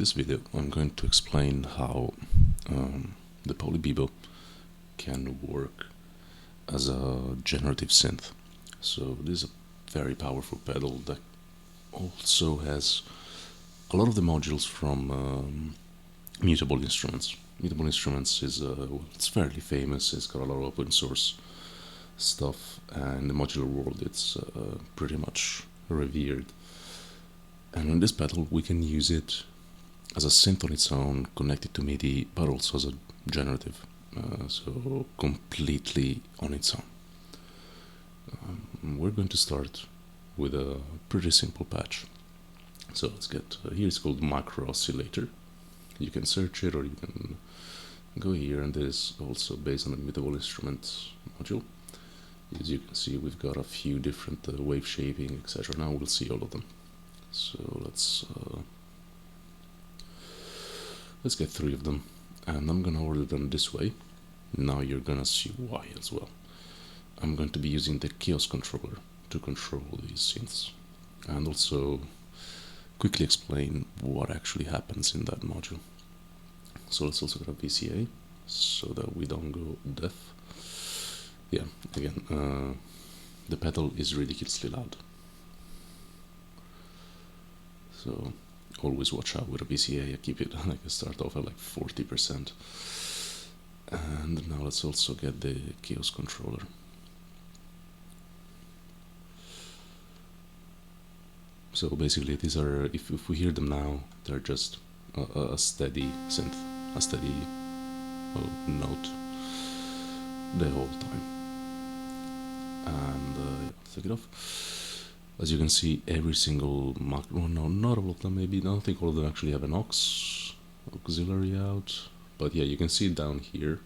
this video I'm going to explain how the Beebo can work as a generative synth. So this is a very powerful pedal that also has a lot of the modules from Mutable Instruments. Mutable Instruments is it's fairly famous. It's got a lot of open source stuff, and in the modular world it's pretty much revered. And in this pedal we can use it as a synth on its own, connected to MIDI, but also as a generative, so completely on its own. We're going to start with a pretty simple patch. So let's get here. It's called Micro Oscillator. You can search it, or you can go here, and this is also based on the Mutable Instruments module. As you can see, we've got a few different wave shaping, etc. Now we'll see all of them. So let's get 3 of them, and I'm gonna order them this way. Now you're gonna see why as well. I'm going to be using the Chaos controller to control these synths, and also quickly explain what actually happens in that module. So let's also get a VCA so that we don't go deaf. Yeah, again, the pedal is ridiculously loud, so always watch out with a VCA. I keep it like I start off at like 40%. And now let's also get the Chaos controller. So basically these are, if we hear them now, they're just a steady synth, a steady note the whole time. And take it off. As you can see, every single not all of them, maybe. I don't think all of them actually have an auxiliary out, but yeah, you can see down here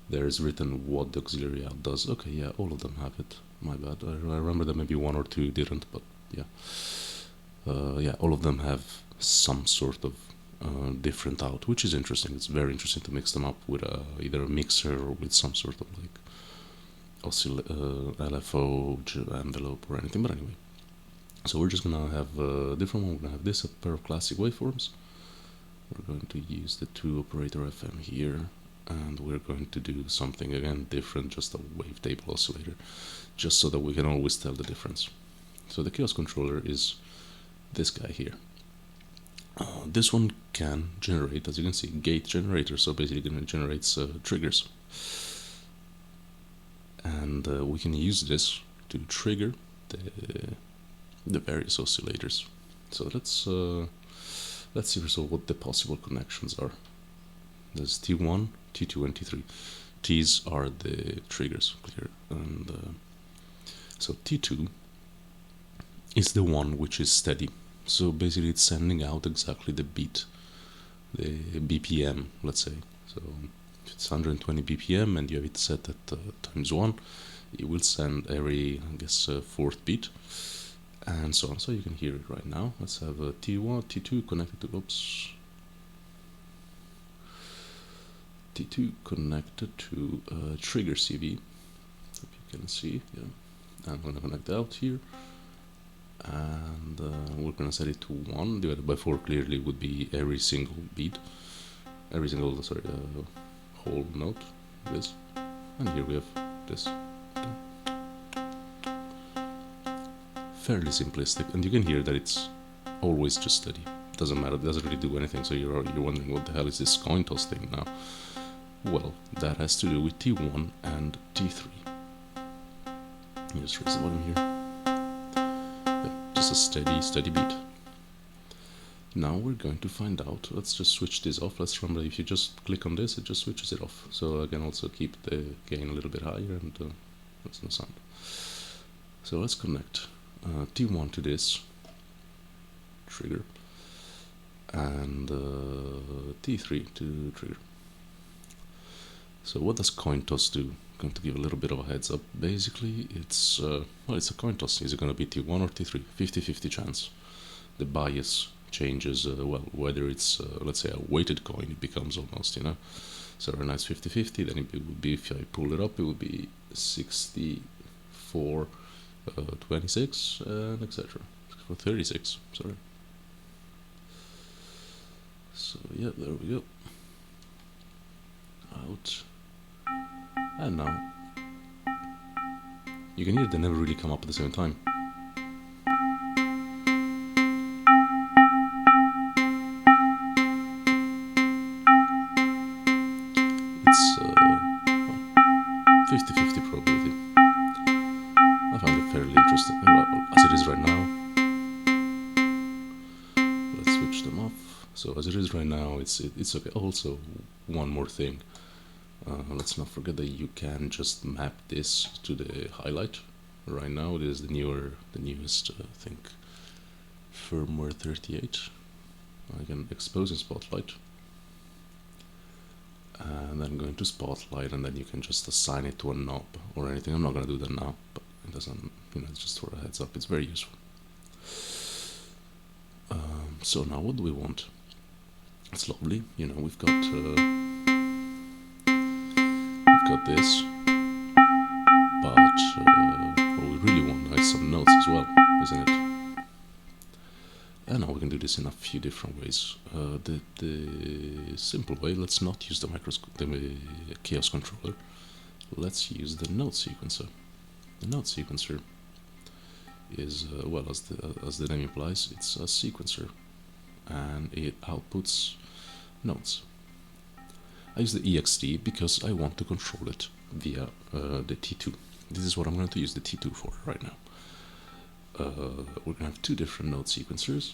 there's written what the auxiliary out does. Okay, yeah, all of them have it. My bad. I remember that maybe 1 or 2 didn't, but yeah, yeah, all of them have some sort of different out, which is interesting. It's very interesting to mix them up with either a mixer or with some sort of like LFO envelope or anything. But anyway, so we're just gonna have a different one. We're gonna have this, a pair of classic waveforms. We're going to use the 2 operator FM here, and we're going to do something again different, just a wavetable oscillator, just so that we can always tell the difference. So the Chaos controller is this guy here. This one can generate, as you can see, gate generator, so basically it generates triggers. And we can use this to trigger the various oscillators. So let's see first of all what the possible connections are. There's T1, T2, and T3. T's are the triggers, clear. And so T2 is the one which is steady. So basically it's sending out exactly the beat, the BPM, let's say. So if it's 120 BPM and you have it set at times 1, it will send every, I guess, 4th beat, and so on. So you can hear it right now. Let's have a T1, T2 connected to, oops, T2 connected to trigger CV. Hope you can see, yeah. I'm going to connect out here, and we're going to set it to 1 divided by 4. Clearly would be every single beat, every single, whole note, this, and here we have this. Fairly simplistic, and you can hear that it's always just steady. Doesn't matter, it doesn't really do anything. So you're wondering, what the hell is this coin toss thing now? Well, that has to do with T1 and T3. Let me just raise the volume here. Yeah, just a steady beat. Now we're going to find out. Let's just switch this off. Let's remember, if you just click on this, it just switches it off. So I can also keep the gain a little bit higher, and there's no sound. So let's connect T1 to this trigger, and T3 to trigger. So what does coin toss do? I'm going to give a little bit of a heads up. Basically, it's it's a coin toss. Is it going to be T1 or T3? 50-50 chance. The bias changes, well, whether it's, let's say, a weighted coin, it becomes almost, so right now it's 50-50, then it would be, if I pull it up, it would be 64, 26, and etc. 36, sorry. So yeah, there we go. Out. And now you can hear they never really come up at the same time. It's 50-50 probability. I found it fairly interesting, as it is right now. Let's switch them off. So as it is right now, it's okay. Also, one more thing. Let's not forget that you can just map this to the highlight. Right now, it is the newest, I think, firmware 38. I can expose in Spotlight, and then go into Spotlight, and then you can just assign it to a knob or anything. I'm not gonna do that now, but it doesn't, it's just for a heads up. It's very useful. So now, what do we want? It's lovely, we've got this, but what we really want is some notes as well, isn't it? And now we can do this in a few different ways. The simple way, let's not use the chaos controller. Let's use the note sequencer. The note sequencer is, well, as the name implies, it's a sequencer, and it outputs notes. I use the ext because I want to control it via the T2. This is what I'm going to use the T2 for right now. We're going to have two different note sequencers.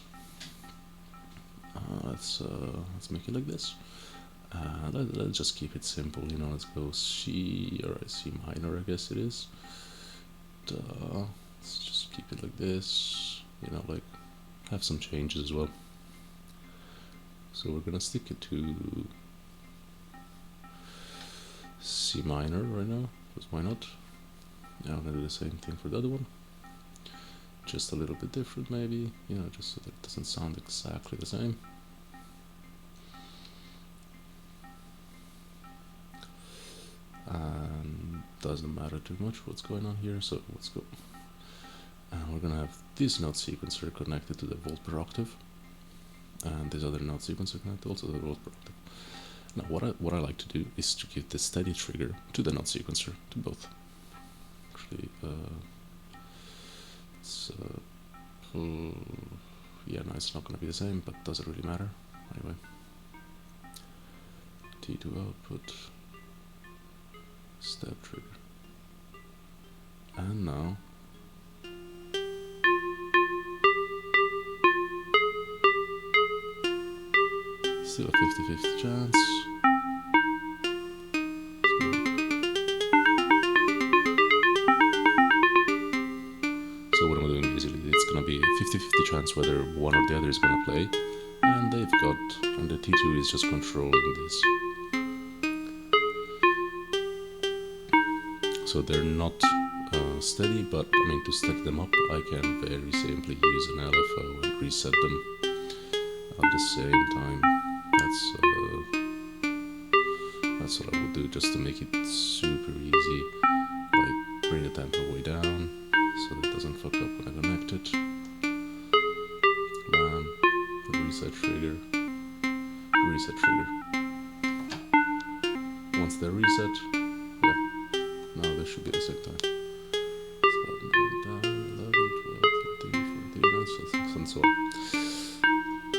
Let's make it like this. Let's just keep it simple, let's go C, or C minor, I guess it is. Let's just keep it like this, like have some changes as well. So we're gonna stick it to C minor right now, because why not? Now I'm gonna do the same thing for the other one, just a little bit different maybe, just so that it doesn't sound exactly the same. And doesn't matter too much what's going on here, so let's go. And we're gonna have this note sequencer connected to the volt per octave, and this other note sequencer connected also to the volt per octave. Now what I like to do is to give the steady trigger to the note sequencer, to both. Actually, yeah, no, it's not gonna be the same, but doesn't really matter. Anyway, T2 output, step trigger, and now still a 50-50 chance. So what am I doing basically? It's gonna be a 50-50 chance whether one or the other is gonna play, and the T2 is just controlling this. So they're not steady, but to steady them up, I can very simply use an LFO and reset them at the same time. That's what I would do, just to make it super easy. Like bring the tempo way down so that it doesn't fuck up when I connect it. Bam, reset trigger. Once they're reset, yeah, now they should be at the same time. So down, 11, 12, 13, 14, and so on.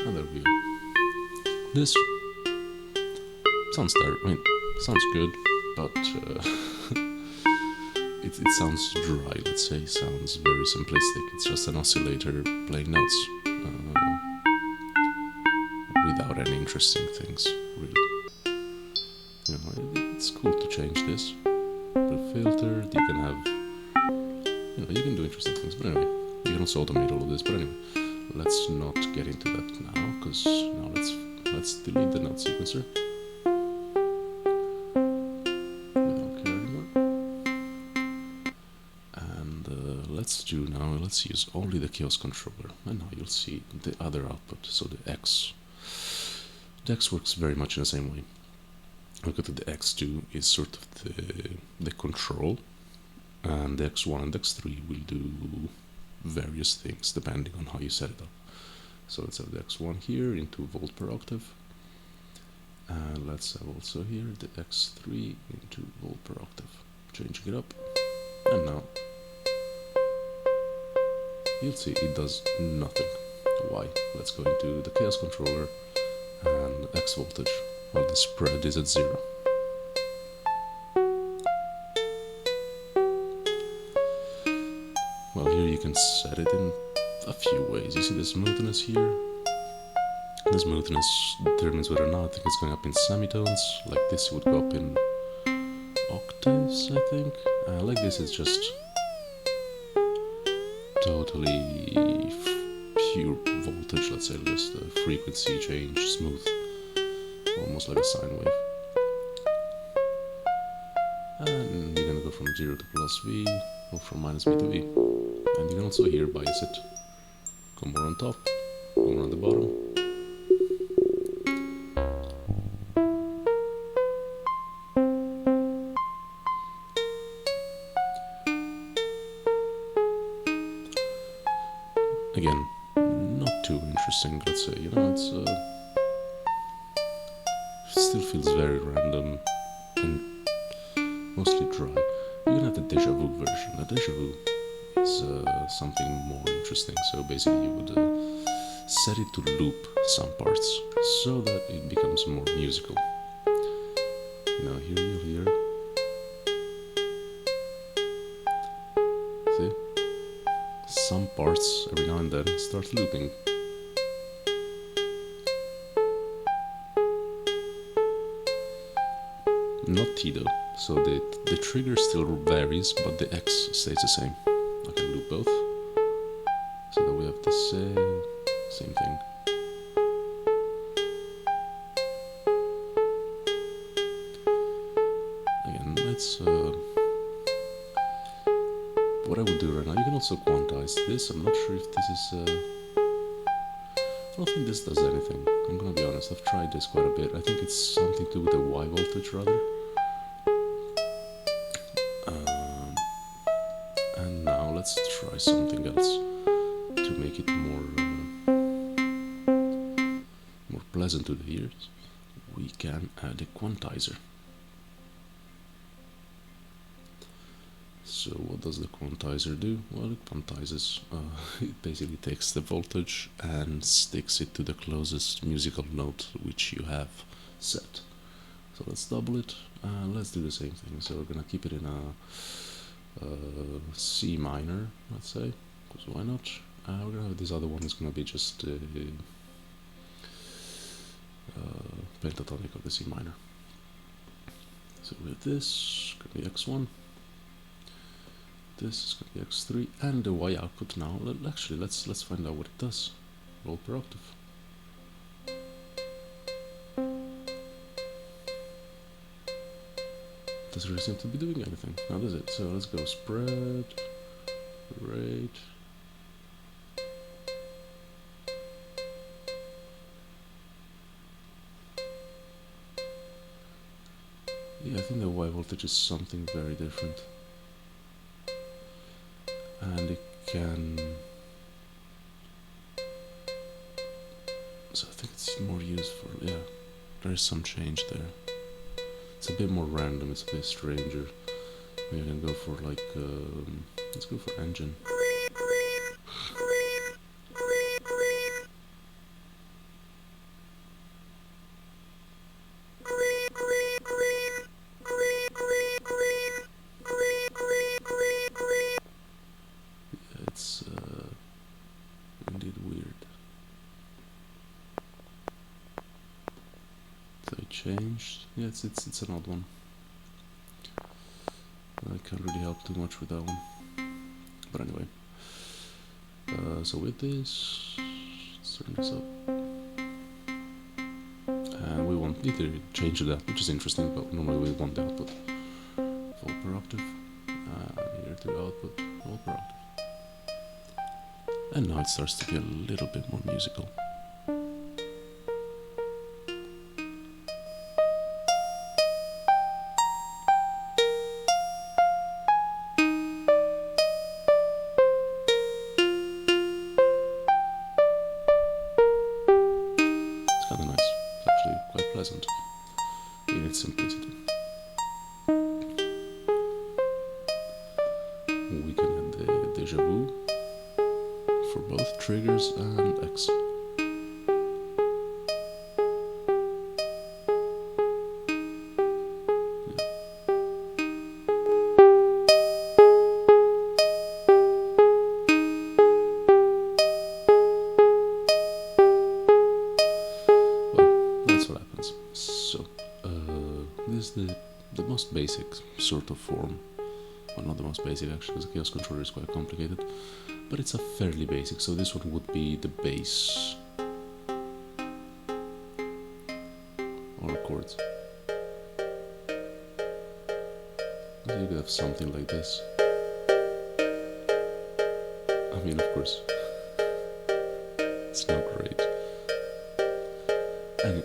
And there we go. This sounds sounds good, but it sounds dry, let's say. It sounds very simplistic. It's just an oscillator playing notes without any interesting things, really. It's cool to change this. The filter, you can have, you can do interesting things. But anyway, you can also automate all of this. But anyway, let's not get into that now, because now let's delete the note sequencer. We don't care anymore. And let's use only the chaos controller. And now you'll see the other output, so the X. The X works very much in the same way. Look at the X2 is sort of the control, and the X1 and X3 will do various things depending on how you set it up. So let's have the X1 here into volt per octave, And let's have also here the x3 into volt per octave, changing it up. And now you'll see it does nothing. Why? Let's go into the chaos controller and X voltage. Well, the spread is at 0. Well, here you can set it in a few ways. You see the smoothness here? The smoothness determines whether or not I think it's going up in semitones. Like this would go up in octaves, I think. Like this is just totally pure voltage, let's say, just a frequency change, smooth, almost like a sine wave. And you're gonna go from 0 to plus V, or from minus V to V. And you can also here bias it. Go more on top, go more on the bottom. Again, not too interesting, let's say, you know, it's still feels very random and mostly dry. You can have the Deja Vu version. The Deja Vu is something more interesting. So basically you would set it to loop some parts so that it becomes more musical. Now here you hear, see, some parts every now and then start looping. Not T though, so the trigger still varies, but the X stays the same. I can loop both, so that we have the same thing. Again, let's what I would do right now, you can also quantize this. I'm not sure if this is I don't think this does anything. I'm gonna be honest, I've tried this quite a bit. I think it's something to do with the Y voltage rather. And now let's try something else to make it more pleasant to the ears. We can add a quantizer. So what does the quantizer do? Well, it quantizes, it basically takes the voltage and sticks it to the closest musical note which you have set. So let's double it, let's do the same thing. So we're gonna keep it in a C minor, let's say, because why not? We're gonna have this other one is gonna be just pentatonic of the C minor. So with this, gonna be X1. This is going to be X3, and the Y output now. Actually, let's find out what it does. Roll per octave. Doesn't really seem to be doing anything. Now does it? So let's go spread, rate. Yeah, I think the Y voltage is something very different. And it can, so I think it's more used for, yeah, there is some change there. It's a bit more random, it's a bit stranger. Maybe I can go for like, let's go for engine. Indeed weird. So I changed. Yeah, it's an odd one. I can't really help too much with that one. But anyway. So with this, let's turn this up. And we want either change that, which is interesting, but normally we want the output. Volt per octave. And here to output, volt per octave. And now it starts to be a little bit more musical. It's kind of nice. It's actually quite pleasant. its simplicity. We can add the Deja Vu for both triggers and X. This is the most basic sort of form. Well, not the most basic actually, because the chaos controller is quite complicated, but it's a fairly basic. So this one would be the bass or chords. So you could have something like this. I mean, of course, it's not great. And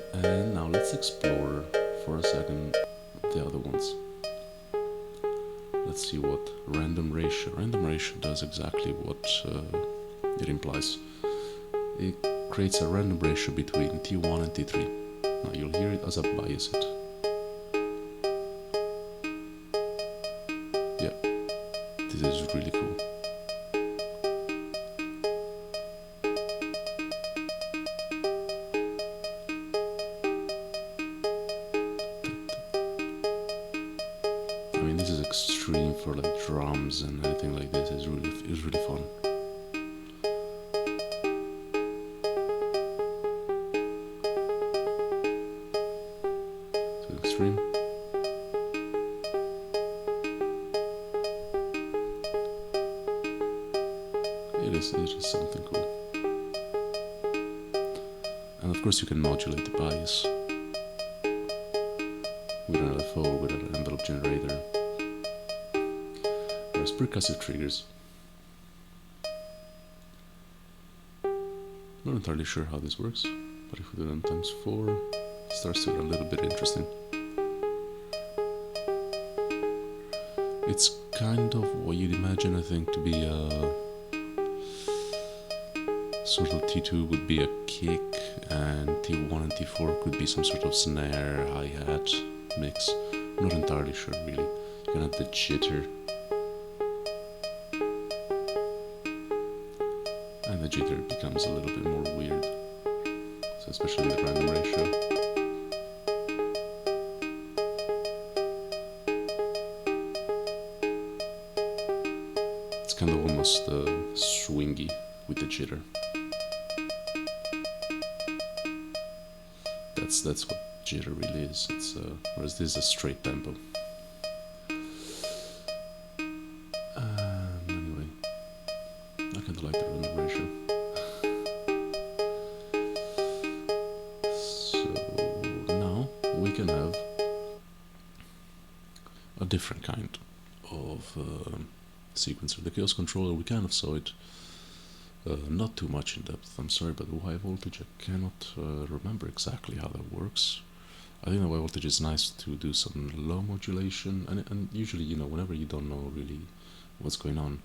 now let's explore for a second the other ones. Let's see what random ratio. Random ratio does exactly what it implies. It creates a random ratio between T1 and T3. Now you'll hear it as I bias it. Yeah, this is really cool. I mean, this is extreme for like drums and anything like this. It's really fun. So extreme. It is something cool. And of course you can modulate the bias with an LFO, with an envelope generator. There's percussive triggers. Not entirely sure how this works, but if we do them times 4, it starts to get a little bit interesting. It's kind of what you'd imagine, I think, to be a sort of T2 would be a kick, and T1 and T4 could be some sort of snare, hi-hat mix. Not entirely sure, really. You can add the jitter. And the jitter becomes a little bit more weird. So especially in the random ratio. It's kind of almost swingy with the jitter. That's what jitter really is. It's whereas this is a straight tempo. Anyway, I kind of like the random ratio. So now we can have a different kind of sequencer. The chaos controller, we kind of saw it. Not too much in depth, I'm sorry, but the high voltage, I cannot remember exactly how that works. I think the high voltage is nice to do some low modulation, and usually, you know, whenever you don't know really what's going on,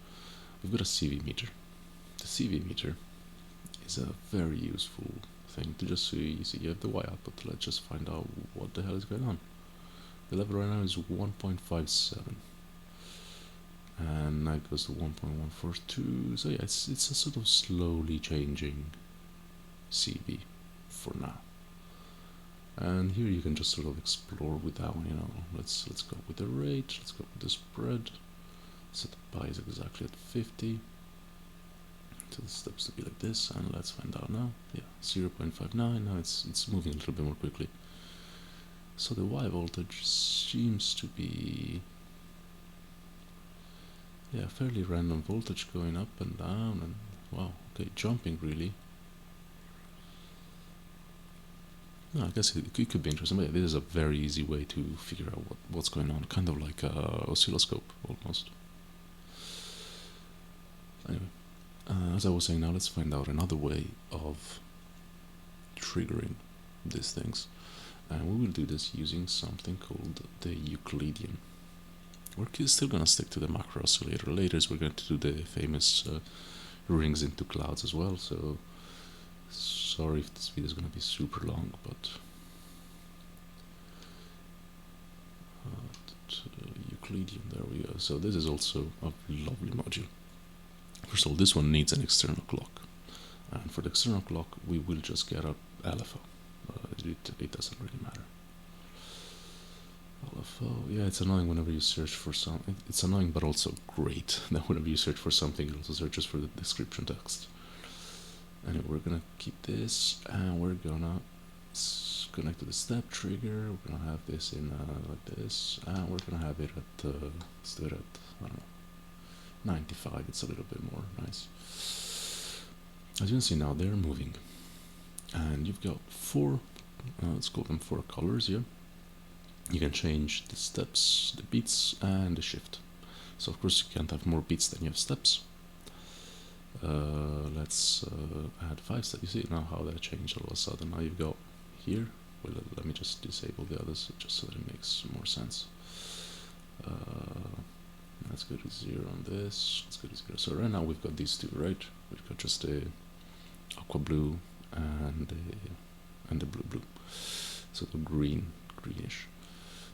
we've got a CV meter. The CV meter is a very useful thing to just see. You see, you have the Y output. Let's just find out what the hell is going on. The level right now is 1.57. And now it goes to 1.142, so yeah, it's a sort of slowly changing CV for now. And here you can just sort of explore with that one, you know. Let's go with the rate, let's go with the spread. Set the bias exactly at 50. So the steps to be like this, and let's find out now. Yeah, 0.59. Now it's moving a little bit more quickly. So the Y voltage seems to be, yeah, fairly random voltage going up and down, and wow, okay, jumping really. No, I guess it could be interesting, but yeah, this is a very easy way to figure out what's going on, kind of like a oscilloscope almost. Anyway, as I was saying, now let's find out another way of triggering these things, and we will do this using something called the Euclidean. We're still going to stick to the macro oscillator. Later we're going to do the famous rings into clouds as well, so sorry if this video is going to be super long, but Euclidean, there we go. So this is also a lovely module. First of all, this one needs an external clock, and for the external clock we will just get a LFO. It doesn't really matter. LFO, yeah, it's annoying whenever you search for something. It's annoying but also great that whenever you search for something, it also searches for the description text. Anyway, we're gonna keep this, and we're gonna connect to the step trigger. We're gonna have this in like this, and we're gonna have it at let's do it at, I don't know, 95. It's a little bit more nice. As you can see now, they're moving, and you've got four, let's call them 4 colors here. You can change the steps, the beats, and the shift. So of course you can't have more beats than you have steps. Let's add 5 steps. You see now how that changed all of a sudden. Now you've got here. Well, let me just disable the others just so that it makes more sense. Let's go to 0 on this. Let's go to 0. So right now we've got these two, right? We've got just a aqua blue and the blue. So the greenish.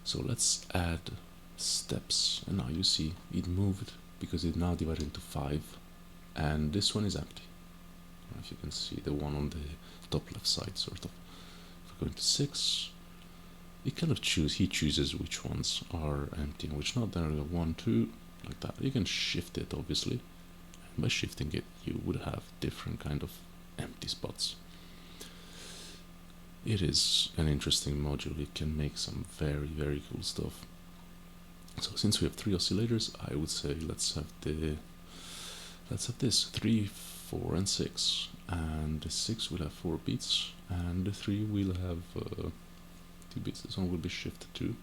So let's add steps, and now you see it moved because it's now divided into 5, and this one is empty. I don't know if you can see the one on the top left side, sort of. If we go into 6, it kind of he chooses which ones are empty and which not. Then we go 1, 2, like that. You can shift it, obviously, and by shifting it you would have different kind of empty spots. It is an interesting module. It can make some very, very cool stuff. So since we have 3 oscillators, I would say let's have this 3, 4, and 6, and the 6 will have 4 beats, and the 3 will have 2 beats. This one will be shifted too,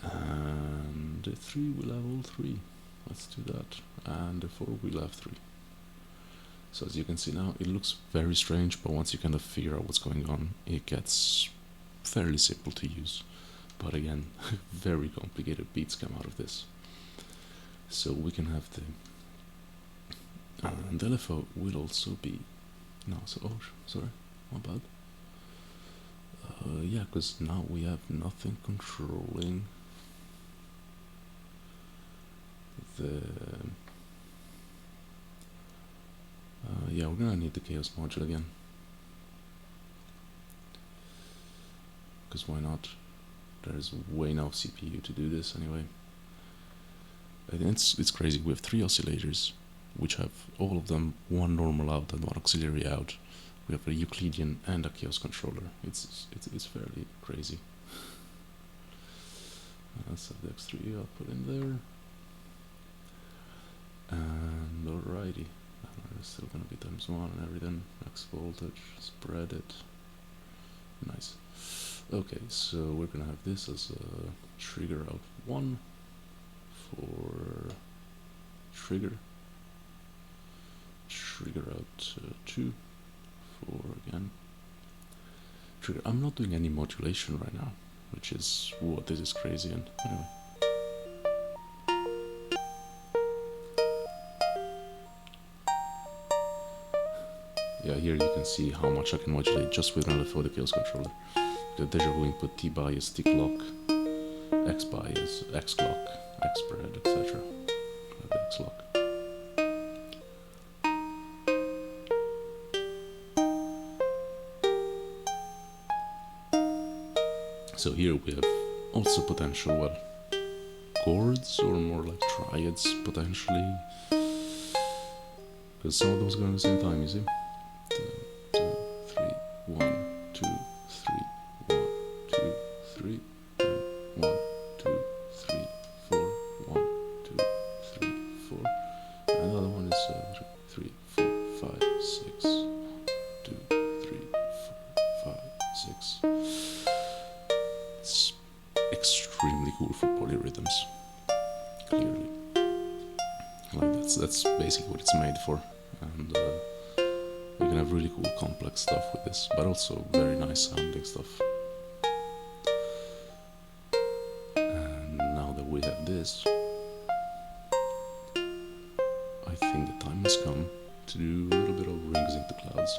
and the 3 will have all 3. Let's do that, and the 4 will have 3. So as you can see now, it looks very strange, but once you kind of figure out what's going on, it gets fairly simple to use. But again, very complicated beats come out of this. So we can have the LFO will also be, no, so, oh, sorry, my bad. Yeah, because now we have nothing controlling the, yeah, we're gonna need the chaos module again, because why not? There's way enough CPU to do this anyway. And it's crazy. We have 3 oscillators, which have all of them one normal out and one auxiliary out. We have a Euclidean and a chaos controller. It's fairly crazy. Let's have the X3 output in there. And alrighty. It's still gonna be ×1 and everything. Max voltage, spread it. Nice. Okay, so we're gonna have this as a trigger out 1 for trigger out 2 for again trigger. I'm not doing any modulation right now, which is what this is crazy. And anyway, yeah, here you can see how much I can modulate just with an LFO, the chaos controller. The Deja Vu input, T bias, T clock, X bias, X clock, X spread, etc. X lock. So here we have also potential, well, chords or more like triads potentially, because some of those go at the same time, you see. 2, 3, 1, 2, 3, 1, 2, 3, 1, 2, 3, 4, 1, 2, 3, 4. And the other one is 3, 4, 5, 6. 2, 3, 4, 5, 6. It's extremely cool for polyrhythms. Clearly, like that's basically what it's made for, and you can have really cool complex stuff with this, but also very nice sounding stuff. And now that we have this, I think the time has come to do a little bit of rings into clouds.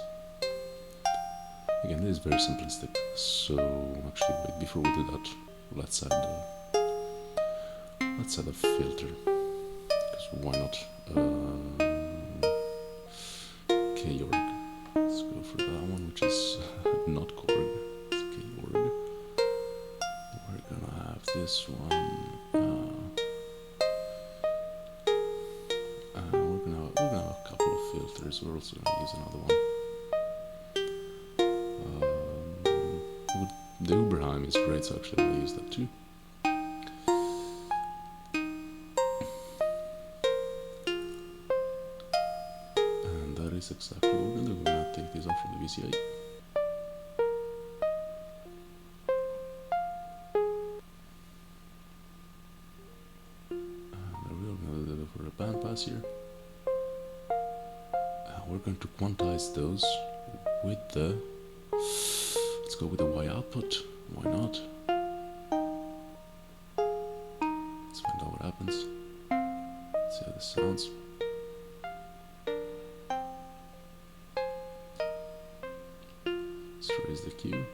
Again, this is very simplistic, so actually wait, before we do that, let's add let's add a filter, because why not? K-org. Let's go for that one, which is not Korg. It's K-org. We're gonna have this one. We're gonna have a couple of filters. We're also gonna use another one. The Uberheim is great, so actually I'm gonna use that too. Is exactly what we're going to do. We're going to take this off from the VCA. And we're going to do it for a bandpass here. We're going to quantize those with the... Let's go with the Y output. Why not? Let's find out what happens. Let's see how this sounds. Raise the Q.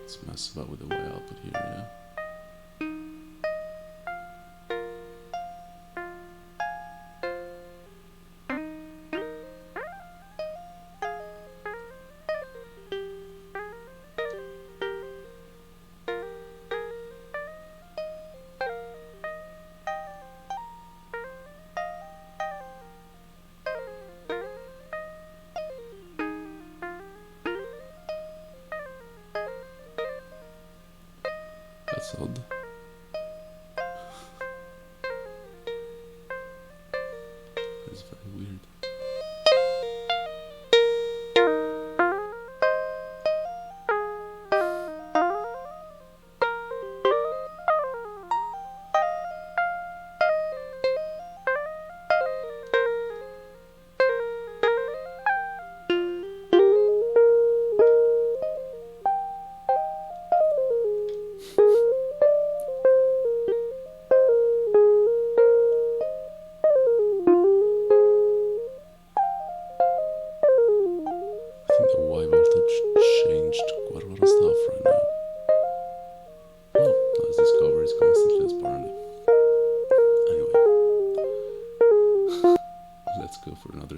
Let's mess about with the Y output here, yeah. That's odd. That's very weird.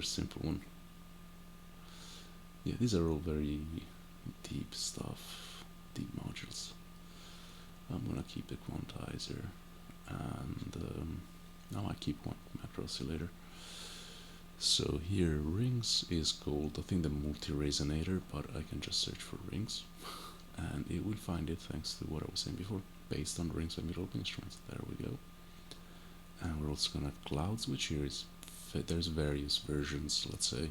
Simple one. Yeah, these are all very deep stuff, deep modules. I'm gonna keep the quantizer, and now I keep one macro oscillator. So here, rings is called, I think, the multi-resonator, but I can just search for rings, and it will find it thanks to what I was saying before, based on rings by middle instruments. There we go. And we're also gonna have clouds, which here is there's various versions. Let's say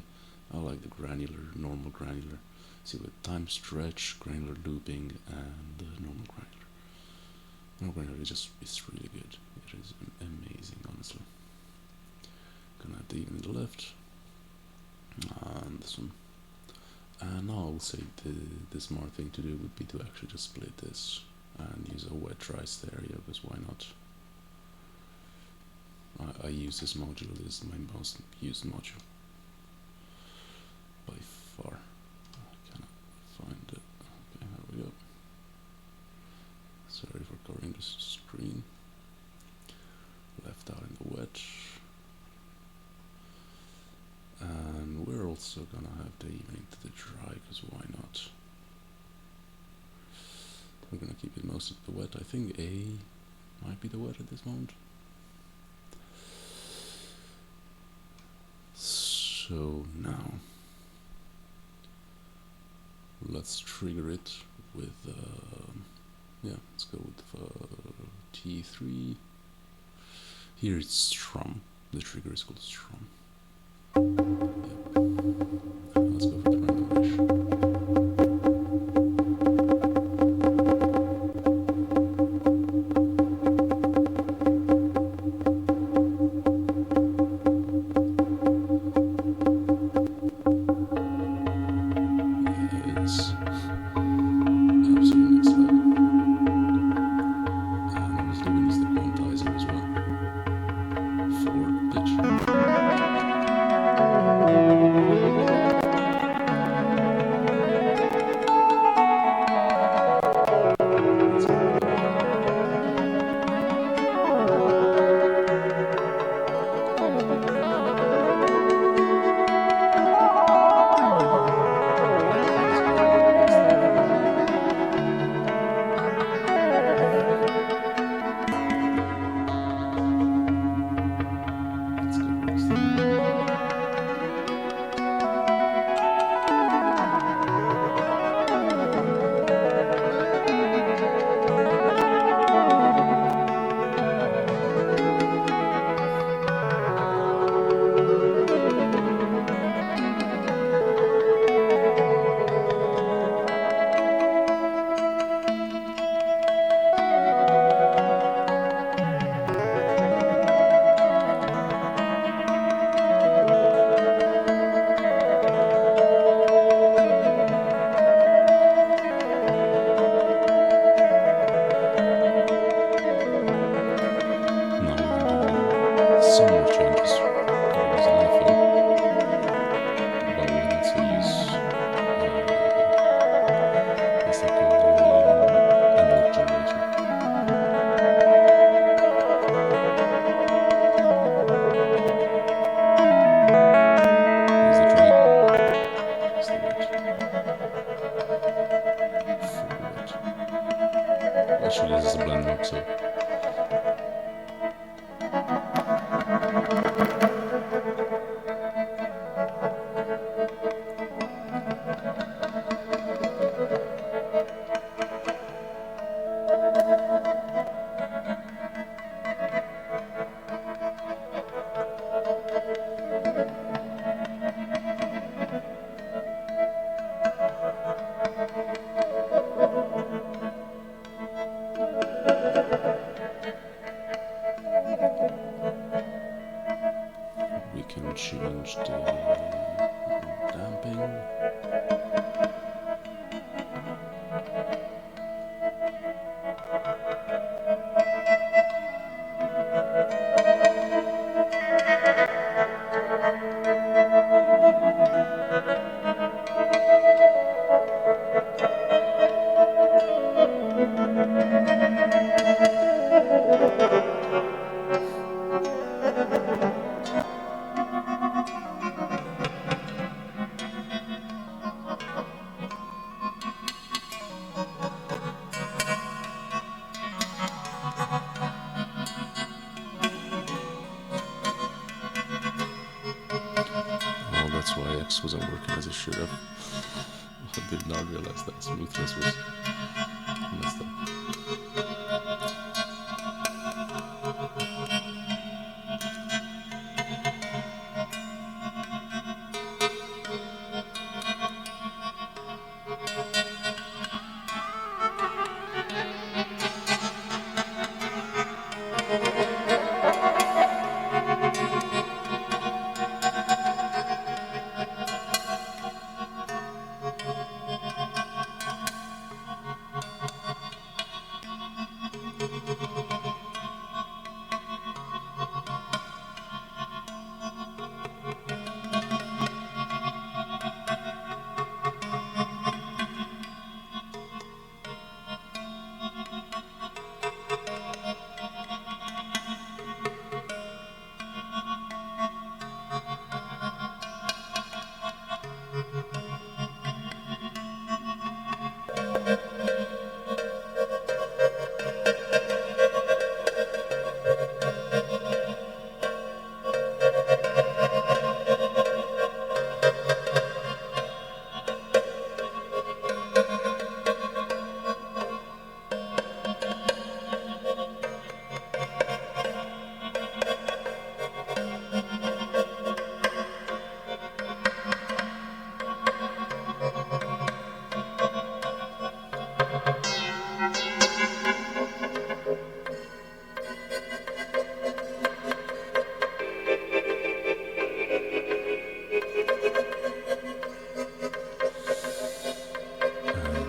I like the granular, normal granular. See, with time stretch, granular looping, and normal granular. Normal granular is just, it's really good. It is amazing, honestly. Gonna have the even in the left, and this one. And now I would say the smart thing to do would be to actually just split this and use a wet dry stereo, because why not? I use this module, this is my most used module by far. I cannot find it. Okay, there we go. Sorry for covering this screen. Left out in the wet. And we're also gonna have the evening to the dry, because why not? We're gonna keep it most of the wet. I think A might be the wet at this moment. So now, let's trigger it with, yeah, let's go with T3. Here it's strum. The trigger is called strum. Yeah. Let's go for the random hash. Actually, this is a blend mode, so. We can change the damping. Oh, that's why X wasn't working as it should have. I did not realize that smoothness was messed up.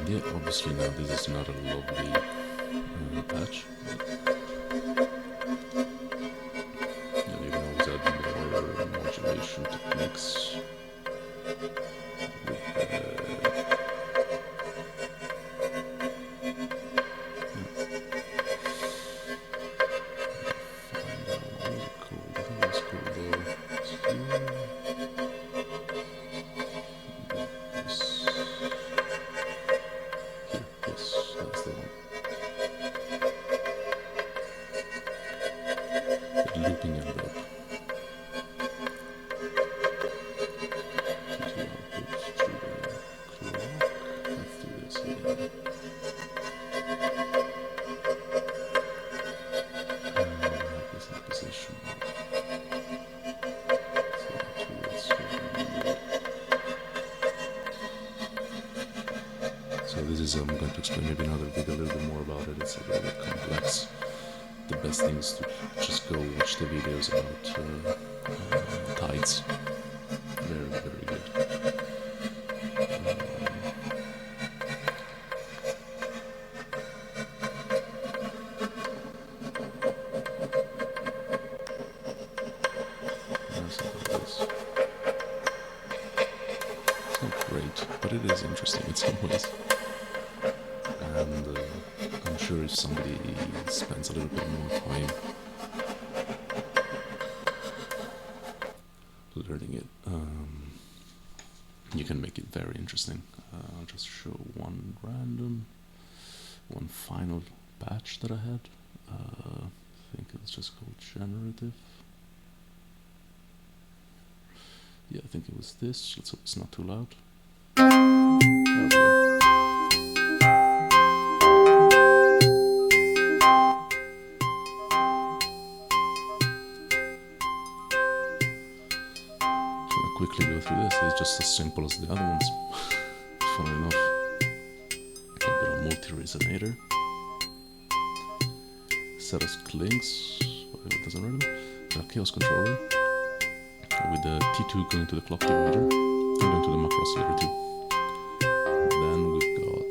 Yeah, obviously now this is not a lovely patch. Yeah, you can always add more modulation techniques. Looping envelope. Let's do this again. This is position. So this is, I'm going to explain maybe another video a little bit more about it. It's a little bit complex. The best thing is to just go watch the videos about tides. Very, very good. It's not great, but it is interesting in some ways. And I'm sure if somebody spends a little bit more time learning it, you can make it very interesting. I'll just show one final patch that I had. I think it's just called Generative. Yeah, I think it was this. Let's hope it's not too loud. There we go. Quickly go through this. It's just as simple as the other ones. Funny enough, a bit of multi-resonator, set of clinks, whatever, it doesn't matter. A chaos controller with the T2 going to the clock divider and going to the macro oscillator too. Then we've got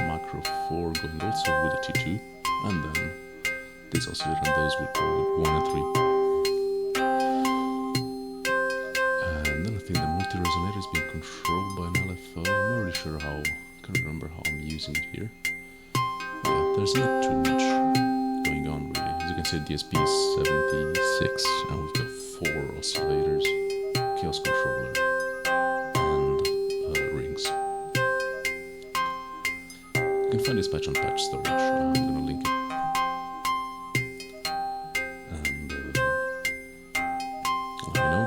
macro 4 going also with the T2, and then this oscillator and those would go with 1 and 3. I think the multi-resonator is being controlled by an LFO. I'm not really sure how, can't remember how I'm using it here. Yeah, there's not too much going on really. As you can see, DSP is 76, and we've got 4 oscillators, chaos controller, and rings. You can find this patch on patch storage. I'm gonna link it. And let me know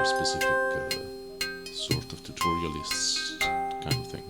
specific sort of tutorialists kind of thing.